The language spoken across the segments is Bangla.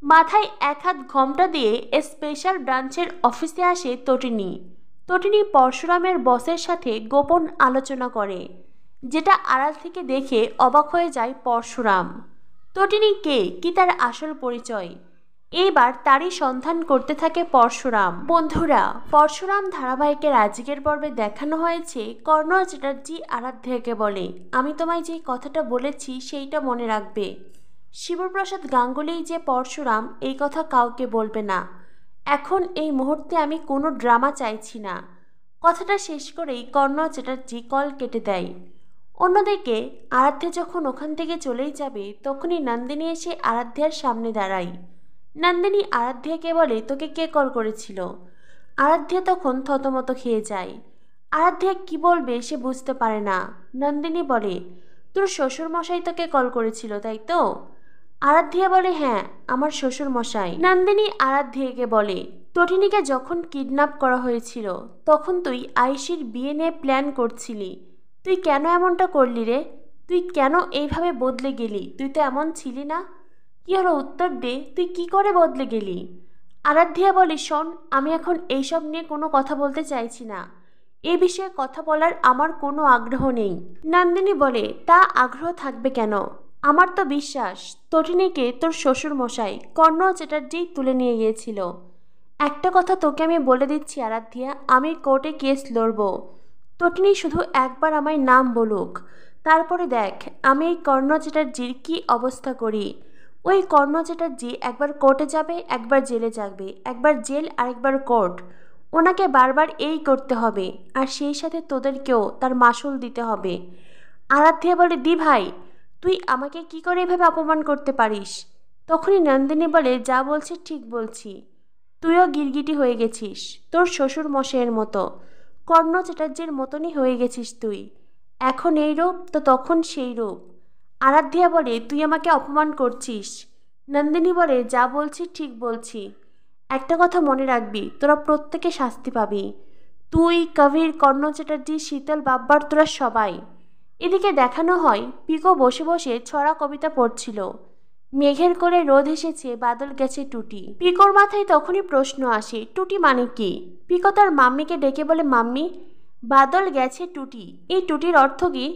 মাথায় এক হাত ঘোমটা দিয়ে স্পেশাল ব্রাঞ্চের অফিসে আসে তটিনী। তটিনী পরশুরামের বসের সাথে গোপন আলোচনা করে, যেটা আড়াল থেকে দেখে অবাক হয়ে যায় পরশুরাম। তটিনী কে, কি তার আসল পরিচয়? এইবার তারই সন্ধান করতে থাকে পরশুরাম। বন্ধুরা, পরশুরাম ধারাবাহিকের আজকের পর্বে দেখানো হয়েছে কর্ণ চ্যাটার্জি আরাধ্যাকে বলে, আমি তোমায় যে কথাটা বলেছি সেইটা মনে রাখবে। শিবপ্রসাদ গাঙ্গুলি যে পরশুরাম এই কথা কাউকে বলবে না। এখন এই মুহূর্তে আমি কোনো ড্রামা চাইছি না। কথাটা শেষ করেই কর্ণ চ্যাটার্জি কল কেটে দেয়। অন্যদিকে আরাধ্যা যখন ওখান থেকে চলেই যাবে তখনই নন্দিনী এসে আরাধ্যার সামনে দাঁড়ায়। নন্দিনী আরাধ্যাকে বলে, তোকে কে কল করেছিল? আরাধ্যা তখন থতমত খেয়ে যায়। আরাধ্যা কি বলবে সে বুঝতে পারে না। নন্দিনী বলে, তোর শ্বশুর মশাই তোকে কল করেছিল তাই তো? আরাধ্যা বলে, হ্যাঁ, আমার শ্বশুর মশাই। নন্দিনী আরাধ্যাকে বলে, তটিনীকে যখন কিডন্যাপ করা হয়েছিল তখন তুই আয়ুষীর বিয়ে নিয়ে প্ল্যান করছিলি। তুই কেন এমনটা করলি রে? তুই কেন এইভাবে বদলে গেলি? তুই তো এমন ছিলি না। কি হলো, উত্তর দে, তুই কি করে বদলে গেলি? আরাধ্যা বলে, শোন, আমি এখন এইসব নিয়ে কোনো কথা বলতে চাইছি না। এই বিষয়ে কথা বলার আমার কোনো আগ্রহ নেই। নন্দিনী বলে, তা আগ্রহ থাকবে কেন? আমার তো বিশ্বাস তটিনীকে তোর শ্বশুর মশাই কর্ণ চ্যাটার্জি তুলে নিয়ে গিয়েছিল। একটা কথা তোকে আমি বলে দিচ্ছি আরাধ্যা, আমি কোর্টে কেস লড়ব। তটিনী শুধু একবার আমার নাম বলুক, তারপরে দেখ আমি এই কর্ণ চ্যাটার্জির কী অবস্থা করি। ওই কর্ণ চ্যাটার্জি একবার কোর্টে যাবে, একবার জেলে যাবে, একবার জেল আর একবার কোর্ট। ওনাকে বারবার এই করতে হবে, আর সেই সাথে তোদেরকেও তার মাসুল দিতে হবে। আরাধ্যা বলে, দি ভাই, তুই আমাকে কি করে এভাবে অপমান করতে পারিস? তখনই নন্দিনী বলে, যা বলছি ঠিক বলছি। তুইও গিরগিটি হয়ে গেছিস, তোর শ্বশুর মশাইয়ের মতো, কর্ণ চ্যাটার্জির মতনই হয়ে গেছিস তুই। এখন এই রূপ তো তখন সেই রূপ। আরাধ্যা বলে, তুই আমাকে অপমান করছিস। নন্দিনী বলে, যা বলছি ঠিক বলছি। একটা কথা মনে রাখবি, তোরা প্রত্যেকে শাস্তি পাবি। তুই, কবির, কর্ণ চ্যাটার্জি, শীতল বাব্বার, তোরা সবাই। এদিকে দেখানো হয় পিকো বসে বসে ছড়া কবিতা পড়ছিল। মেঘের কোলে রোদ এসেছে, বাদল গেছে টুটি। পিকোর মাথায় তখনই প্রশ্ন আসে, টুটি মানে কি? পিকো তার মাম্মিকে ডেকে বলে, মাম্মি, বাদল গেছে টুটি, এই টুটির অর্থ কি?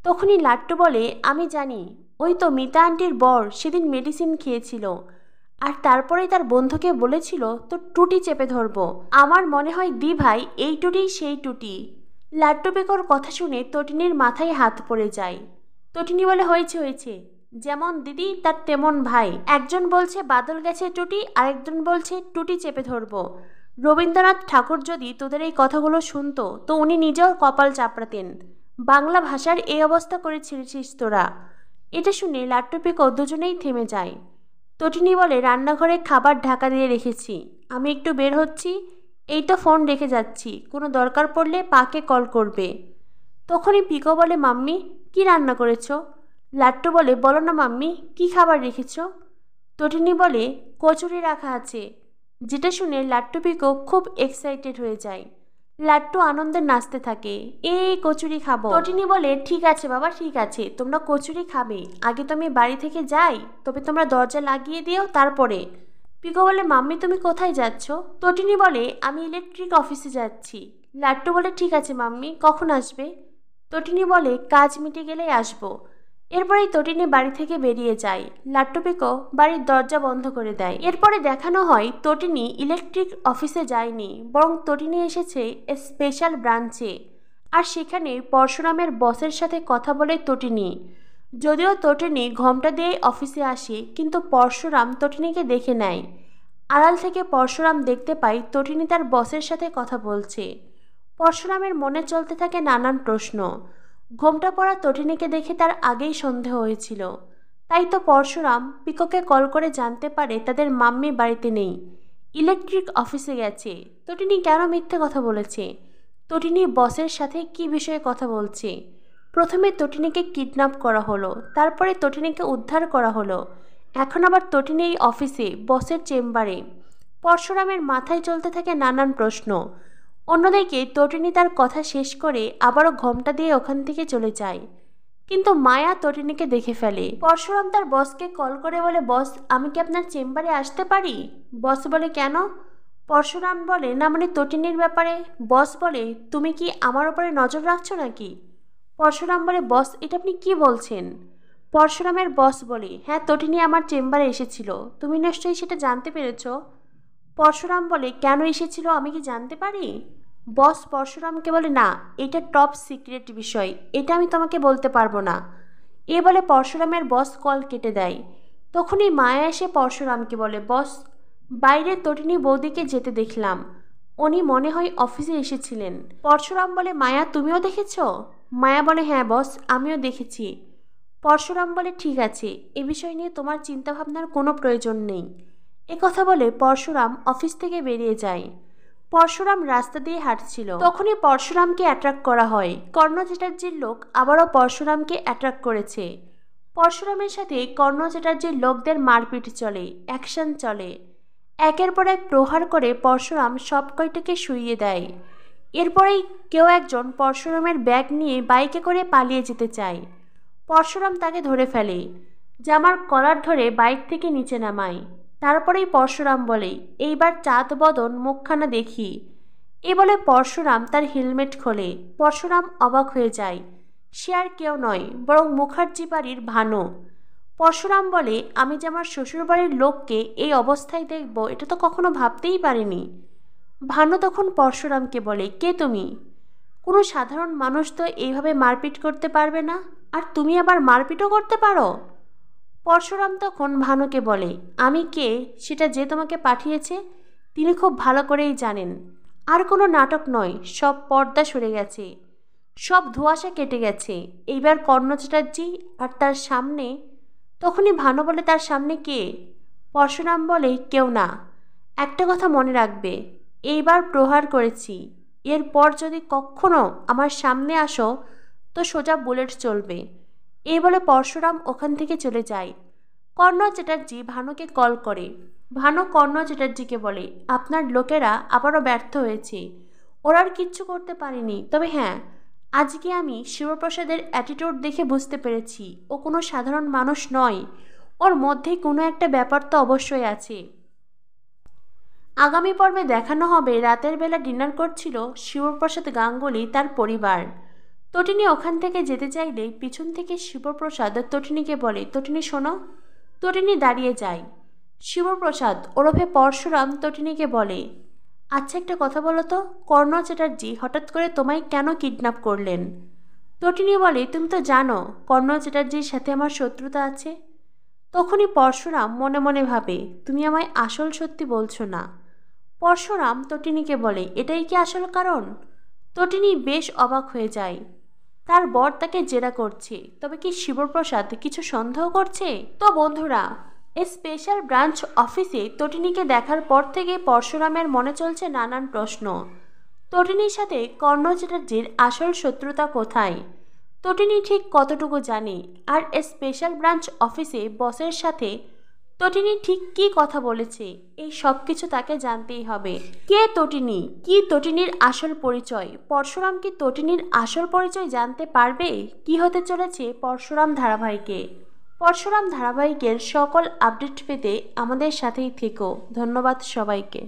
তখনই লাট্টু বলে, আমি জানি, ওই তো মিতা আন্টির বর সেদিন মেডিসিন খেয়েছিল, আর তারপরেই তার বন্ধুকে বলেছিল তো টুটি চেপে ধরবো। আমার মনে হয় দি ভাই এই টুটিই সেই টুটি। লাট্টু পিকোর কথা শুনে তটিনীর মাথায় হাত পড়ে যায়। তটিনী বলে, হয়েছে হয়েছে, যেমন দিদি তার তেমন ভাই। একজন বলছে বাদল গেছে টুটি, আরেকজন বলছে টুটি চেপে ধরবো। রবীন্দ্রনাথ ঠাকুর যদি তোদের এই কথাগুলো শুনতো তো উনি নিজেও কপাল চাপড়াতেন। বাংলা ভাষার এই অবস্থা করে ছেড়েছিস তোরা। এটা শুনে লাট্টু পিকো দুজনেই থেমে যায়। তটিনী বলে, রান্নাঘরে খাবার ঢাকা দিয়ে রেখেছি, আমি একটু বের হচ্ছি, এই তো ফোন রেখে যাচ্ছি, কোনো দরকার পড়লে পাকে কল করবে। তখনই পিকো বলে, মাম্মি, কি রান্না করেছ? লাট্টু বলে, বলো না মাম্মি, কি খাবার রেখেছ? তটিনী বলে, কচুরি রাখা আছে। যেটা শুনে লাট্টু পিকো খুব এক্সাইটেড হয়ে যায়। লাট্টু আনন্দে নাচতে থাকে, এই কচুরি খাবো। তটিনী বলে, ঠিক আছে বাবা, ঠিক আছে, তোমরা কচুরি খাবে, আগে তো আমি বাড়ি থেকে যাই, তবে তোমরা দরজা লাগিয়ে দিও তারপরে। পিকো বলে, মাম্মি তুমি কোথায় যাচ্ছ? তটিনী বলে, আমি ইলেকট্রিক অফিসে যাচ্ছি। লাট্টু বলে, ঠিক আছে মাম্মি, কখন আসবে? তটিনী বলে, কাজ মিটে গেলেই আসবো। এরপরেই তটিনী বাড়ি থেকে বেরিয়ে যায়। লাট্টু পিকো বাড়ির দরজা বন্ধ করে দেয়। এরপরে দেখানো হয় তটিনী ইলেকট্রিক অফিসে যায়নি, বরং তটিনী এসেছে স্পেশাল ব্রাঞ্চে, আর সেখানে পরশুরামের বসের সাথে কথা বলে তটিনী। যদিও তটিনী ঘোমটা দিয়ে অফিসে আসে, কিন্তু পরশুরাম তটিনীকে দেখে নেয়। আড়াল থেকে পরশুরাম দেখতে পায় তটিনী তার বসের সাথে কথা বলছে। পরশুরামের মনে চলতে থাকে নানান প্রশ্ন। ঘোমটা পড়া তটিনীকে দেখে তার আগেই সন্দেহ হয়েছিল। তাই তো পরশুরাম পিকোকে কল করে জানতে পারে তাদের মাম্মি বাড়িতে নেই, ইলেকট্রিক অফিসে গেছে। তটিনী কেন মিথ্যে কথা বলেছে? তটিনী বসের সাথে কি বিষয়ে কথা বলছে? প্রথমে তটিনীকে কিডন্যাপ করা হলো, তারপরে তটিনীকে উদ্ধার করা হলো, এখন আবার তটিনী এই অফিসে, বসের চেম্বারে। পরশুরামের মাথায় চলতে থাকে নানান প্রশ্ন। অন্যদিকে তটিনী তার কথা শেষ করে আবারও ঘোমটা দিয়ে ওখান থেকে চলে যায়। কিন্তু মায়া তটিনীকে দেখে ফেলে। পরশুরাম তার বসকে কল করে বলে, বস আমি কি আপনার চেম্বারে আসতে পারি? বস বলে, কেন? পরশুরাম বলে, না মানে তটিনীর ব্যাপারে। বস বলে, তুমি কি আমার উপরে নজর রাখছো নাকি? পরশুরাম বলে, বস এটা আপনি কি বলছেন? পরশুরামের বস বলে, হ্যাঁ তটিনী আমার চেম্বারে এসেছিল, তুমি নিশ্চয়ই সেটা জানতে পেরেছ। পরশুরাম বলে, কেন এসেছিল আমি কি জানতে পারি? বস পরশুরামকে বলে, না এটা টপ সিক্রেট বিষয়, এটা আমি তোমাকে বলতে পারবো না। এ বলে পরশুরামের বস কল কেটে দেয়। তখনই মায়া এসে পরশুরামকে বলে, বস বাইরে তটিনী বৌদিকে যেতে দেখলাম, উনি মনে হয় অফিসে এসেছিলেন। পরশুরাম বলে, মায়া তুমিও দেখেছ? মায়া বলে, হ্যাঁ বস আমিও দেখেছি। পরশুরাম বলে, ঠিক আছে, এ বিষয় নিয়ে তোমার চিন্তাভাবনার কোনো প্রয়োজন নেই। কথা বলে পরশুরাম অফিস থেকে বেরিয়ে যায়। পরশুরাম রাস্তা দিয়ে হাঁটছিল, তখনই পরশুরামকে অ্যাট্রাক্ট করা হয়। কর্ণ চ্যাটার্জির লোক আবারও পরশুরামকে অ্যাট্রাক্ট করেছে। পরশুরামের সাথে কর্ণ চ্যাটার্জির লোকদের মারপিট চলে, অ্যাকশন চলে। একের পর এক প্রহার করে পরশুরাম সব কয়টাকে শুইয়ে দেয়। এরপরেই কেউ একজন পরশুরামের ব্যাগ নিয়ে বাইকে করে পালিয়ে যেতে চায়। পরশুরাম তাকে ধরে ফেলে, জামার কলার ধরে বাইক থেকে নিচে নামায়। তারপরেই পরশুরাম বলে, এইবার চাঁদ বদন মুখখানা দেখি। এ বলে পরশুরাম তার হেলমেট খোলে। পরশুরাম অবাক হয়ে যায়, সে আর কেউ নয় বরং মুখার্জি বাড়ির ভানু। পরশুরাম বলে, আমি যে আমার শ্বশুরবাড়ির লোককে এই অবস্থায় দেখব এটা তো কখনো ভাবতেই পারিনি। ভানু তখন পরশুরামকে বলে, কে তুমি? কোনো সাধারণ মানুষ তো এইভাবে মারপিট করতে পারবে না, আর তুমি আবার মারপিটও করতে পারো? পরশুরাম তখন ভানুকে বলে, আমি কে সেটা যে তোমাকে পাঠিয়েছে তিনি খুব ভালো করেই জানেন। আর কোনো নাটক নয়, সব পর্দা সরে গেছে, সব ধোঁয়াশা কেটে গেছে। এইবার কর্ণ চ্যাটার্জি আর তার সামনে। তখনই ভানু বলে, তার সামনে কে? পরশুরাম বলে, কেউ না। একটা কথা মনে রাখবে, এইবার প্রহার করেছি, এরপর যদি কখনো আমার সামনে আসো তো সোজা বুলেট চলবে। এই বলে পরশুরাম ওখান থেকে চলে যায়। কর্ণ চ্যাটার্জি ভানুকে কল করে। ভানু কর্ণ চ্যাটার্জিকে বলে, আপনার লোকেরা আবারও ব্যর্থ হয়েছে, ওরা আর কিচ্ছু করতে পারেনি। তবে হ্যাঁ, আজকে আমি শিবপ্রসাদের অ্যাটিটিউড দেখে বুঝতে পেরেছি ও কোনো সাধারণ মানুষ নয়, ওর মধ্যে কোনো একটা ব্যাপার তো অবশ্যই আছে। আগামী পর্বে দেখানো হবে রাতের বেলা ডিনার করছিল শিবপ্রসাদ গাঙ্গুলি তার পরিবার। তটিনী ওখান থেকে যেতে চাইলে পিছন থেকে শিবপ্রসাদ তটিনীকে বলে, তটিনী শোনো। তটিনী দাঁড়িয়ে যায়। শিবপ্রসাদ ওরফে পরশুরাম তটিনীকে বলে, আচ্ছা একটা কথা বলো তো, কর্ণ চ্যাটার্জি হঠাৎ করে তোমায় কেন কিডন্যাপ করলেন? তটিনী বলে, তুমি তো জানো কর্ণ চ্যাটার্জির সাথে আমার শত্রুতা আছে। তখনই পরশুরাম মনে মনে ভাবে, তুমি আমায় আসল সত্যি বলছো না। পরশুরাম তটিনীকে বলে, এটাই কি আসল কারণ? তটিনী বেশ অবাক হয়ে যায়। তার বর তাকে জেরা করছে, তবে কি শিবপ্রসাদ কিছু সন্দেহ করছে? তো বন্ধুরা, এই স্পেশাল ব্রাঞ্চ অফিসে তটিনীকে দেখার পর থেকে পরশুরামের মনে চলছে নানান প্রশ্ন। তটিনীর সাথে কর্ণ চ্যাটার্জির আসল শত্রুতা কোথায়? তটিনী ঠিক কতটুকু জানে? আর এই স্পেশাল ব্রাঞ্চ অফিসে বসের সাথে তটিনী ঠিক কী কথা বলেছে, এই সব কিছু তাকে জানতেই হবে। কে তটিনী, কি তটিনীর আসল পরিচয়? পরশুরাম কি তটিনীর আসল পরিচয় জানতে পারবে? কি হতে চলেছে পরশুরাম ধারাবাহিকে? পরশুরাম ধারাবাহিকের সকল আপডেট পেতে আমাদের সাথেই থেকো। ধন্যবাদ সবাইকে।